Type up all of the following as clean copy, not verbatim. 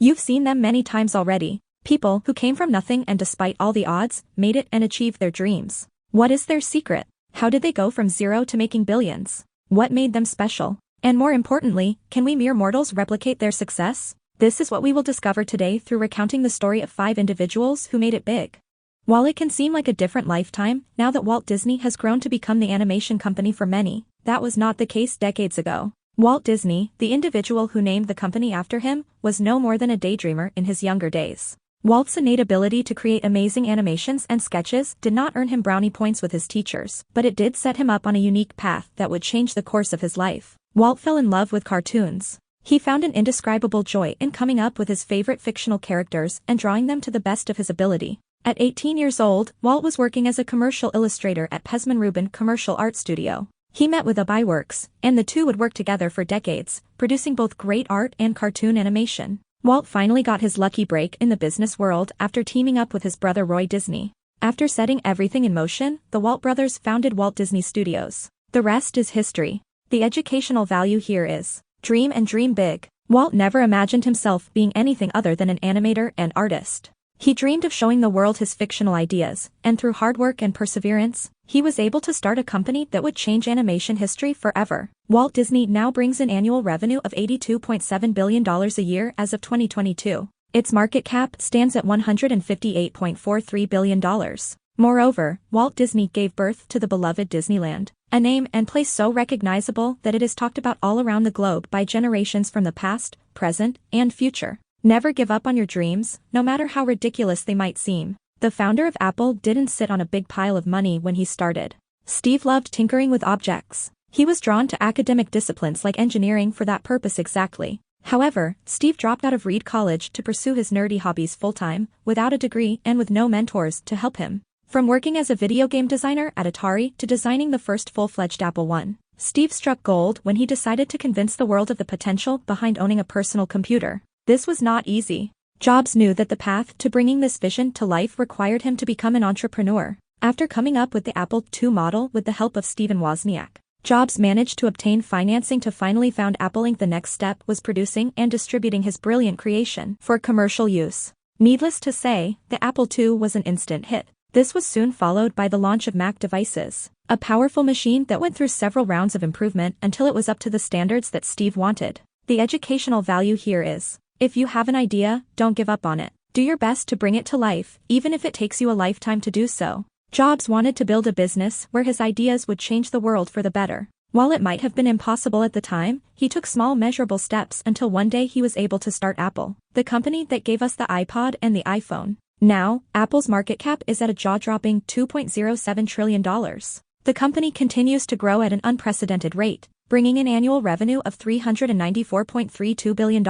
You've seen them many times already. People who came from nothing and despite all the odds, made it and achieved their dreams. What is their secret? How did they go from zero to making billions? What made them special? And more importantly, can we mere mortals replicate their success? This is what we will discover today through recounting the story of 5 individuals who made it big. While it can seem like a different lifetime, now that Walt Disney has grown to become the animation company for many, that was not the case decades ago. Walt Disney, the individual who named the company after him, was no more than a daydreamer in his younger days. Walt's innate ability to create amazing animations and sketches did not earn him brownie points with his teachers, but it did set him up on a unique path that would change the course of his life. Walt fell in love with cartoons. He found an indescribable joy in coming up with his favorite fictional characters and drawing them to the best of his ability. At 18 years old, Walt was working as a commercial illustrator at Pesman Rubin Commercial Art Studio. He met with Abby Works, and the two would work together for decades, producing both great art and cartoon animation. Walt finally got his lucky break in the business world after teaming up with his brother Roy Disney. After setting everything in motion, the Walt brothers founded Walt Disney Studios. The rest is history. The educational value here is, dream and dream big. Walt never imagined himself being anything other than an animator and artist. He dreamed of showing the world his fictional ideas, and through hard work and perseverance, he was able to start a company that would change animation history forever. Walt Disney now brings an annual revenue of $82.7 billion a year as of 2022. Its market cap stands at $158.43 billion. Moreover, Walt Disney gave birth to the beloved Disneyland, a name and place so recognizable that it is talked about all around the globe by generations from the past, present, and future. Never give up on your dreams, no matter how ridiculous they might seem. The founder of Apple didn't sit on a big pile of money when he started. Steve loved tinkering with objects. He was drawn to academic disciplines like engineering for that purpose exactly. However, Steve dropped out of Reed College to pursue his nerdy hobbies full-time, without a degree and with no mentors to help him. From working as a video game designer at Atari to designing the first full-fledged Apple I, Steve struck gold when he decided to convince the world of the potential behind owning a personal computer. This was not easy. Jobs knew that the path to bringing this vision to life required him to become an entrepreneur. After coming up with the Apple II model with the help of Stephen Wozniak, Jobs managed to obtain financing to finally found Apple Inc. The next step was producing and distributing his brilliant creation for commercial use. Needless to say, the Apple II was an instant hit. This was soon followed by the launch of Mac devices, a powerful machine that went through several rounds of improvement until it was up to the standards that Steve wanted. The educational value here is, if you have an idea, don't give up on it. Do your best to bring it to life, even if it takes you a lifetime to do so. Jobs wanted to build a business where his ideas would change the world for the better. While it might have been impossible at the time, he took small measurable steps until one day he was able to start Apple, the company that gave us the iPod and the iPhone. Now, Apple's market cap is at a jaw-dropping $2.07 trillion. The company continues to grow at an unprecedented rate, bringing in annual revenue of $394.32 billion.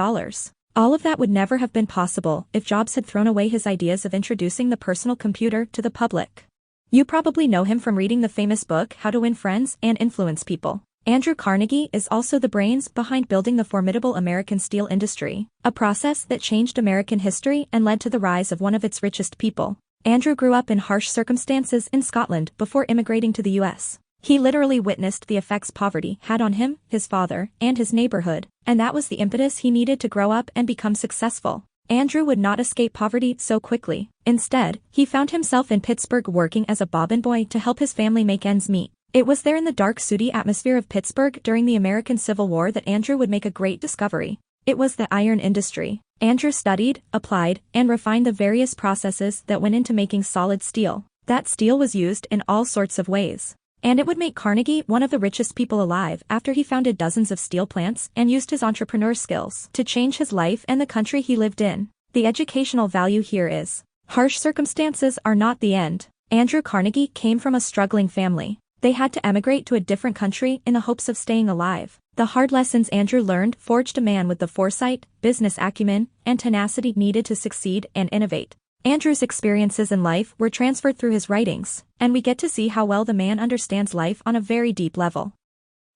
All of that would never have been possible if Jobs had thrown away his ideas of introducing the personal computer to the public. You probably know him from reading the famous book How to Win Friends and Influence People. Andrew Carnegie is also the brains behind building the formidable American steel industry, a process that changed American history and led to the rise of one of its richest people. Andrew grew up in harsh circumstances in Scotland before immigrating to the U.S. He literally witnessed the effects poverty had on him, his father, and his neighborhood, and that was the impetus he needed to grow up and become successful. Andrew would not escape poverty so quickly. Instead, he found himself in Pittsburgh working as a bobbin boy to help his family make ends meet. It was there in the dark, sooty atmosphere of Pittsburgh during the American Civil War that Andrew would make a great discovery. It was the iron industry. Andrew studied, applied, and refined the various processes that went into making solid steel. That steel was used in all sorts of ways. And it would make Carnegie one of the richest people alive after he founded dozens of steel plants and used his entrepreneur skills to change his life and the country he lived in. The educational value here is, harsh circumstances are not the end. Andrew Carnegie came from a struggling family. They had to emigrate to a different country in the hopes of staying alive. The hard lessons Andrew learned forged a man with the foresight, business acumen, and tenacity needed to succeed and innovate. Andrew's experiences in life were transferred through his writings, and we get to see how well the man understands life on a very deep level.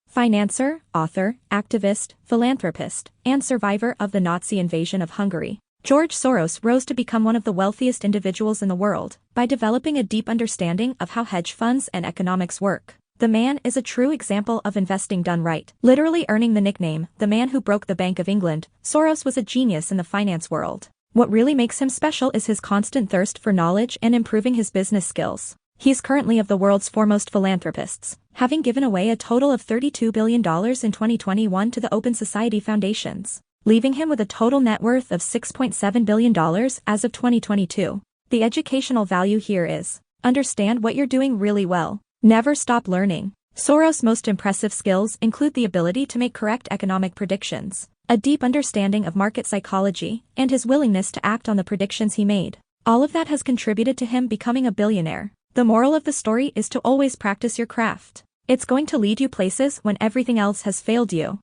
Financier, author, activist, philanthropist, and survivor of the Nazi invasion of Hungary, George Soros rose to become one of the wealthiest individuals in the world by developing a deep understanding of how hedge funds and economics work. The man is a true example of investing done right, literally earning the nickname, the man who broke the Bank of England. Soros was a genius in the finance world. What really makes him special is his constant thirst for knowledge and improving his business skills. He's currently of the world's foremost philanthropists, having given away a total of $32 billion in 2021 to the Open Society foundations, leaving him with a total net worth of $6.7 billion as of 2022. The educational value here is, understand what you're doing really well. Never stop learning. Soros' most impressive skills include the ability to make correct economic predictions, a deep understanding of market psychology, and his willingness to act on the predictions he made. All of that has contributed to him becoming a billionaire. The moral of the story is to always practice your craft. It's going to lead you places when everything else has failed you.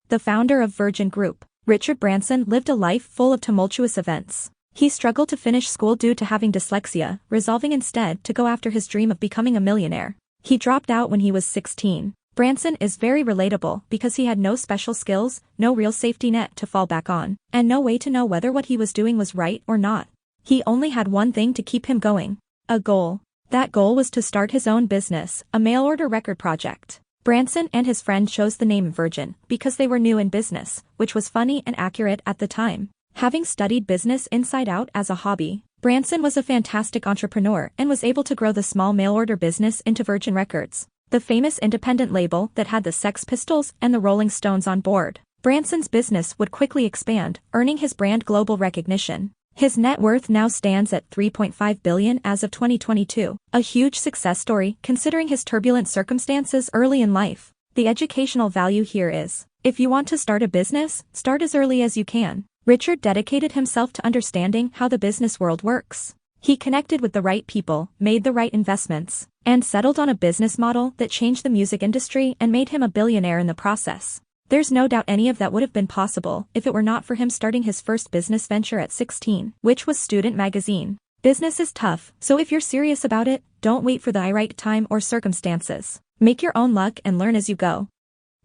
The founder of Virgin Group, Richard Branson, lived a life full of tumultuous events. He struggled to finish school due to having dyslexia, resolving instead to go after his dream of becoming a millionaire. He dropped out when he was 16. Branson is very relatable because he had no special skills, no real safety net to fall back on, and no way to know whether what he was doing was right or not. He only had one thing to keep him going: a goal. That goal was to start his own business, a mail-order record project. Branson and his friend chose the name Virgin because they were new in business, which was funny and accurate at the time. Having studied business inside out as a hobby, Branson was a fantastic entrepreneur and was able to grow the small mail-order business into Virgin Records, the famous independent label that had the Sex Pistols and the Rolling Stones on board. Branson's business would quickly expand, earning his brand global recognition. His net worth now stands at $3.5 billion as of 2022, a huge success story considering his turbulent circumstances early in life. The educational value here is, if you want to start a business, start as early as you can. Richard dedicated himself to understanding how the business world works. He connected with the right people, made the right investments, and settled on a business model that changed the music industry and made him a billionaire in the process. There's no doubt any of that would have been possible if it were not for him starting his first business venture at 16, which was Student Magazine. Business is tough, so if you're serious about it, don't wait for the right time or circumstances. Make your own luck and learn as you go.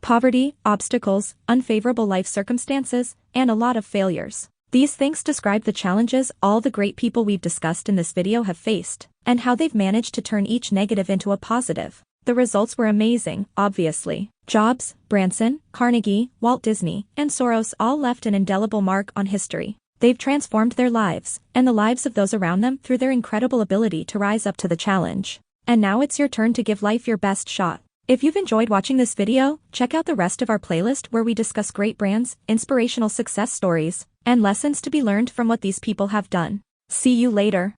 Poverty, obstacles, unfavorable life circumstances, and a lot of failures. These things describe the challenges all the great people we've discussed in this video have faced, and how they've managed to turn each negative into a positive. The results were amazing, obviously. Jobs, Branson, Carnegie, Walt Disney, and Soros all left an indelible mark on history. They've transformed their lives, and the lives of those around them through their incredible ability to rise up to the challenge. And now it's your turn to give life your best shot. If you've enjoyed watching this video, check out the rest of our playlist where we discuss great brands, inspirational success stories, and lessons to be learned from what these people have done. See you later.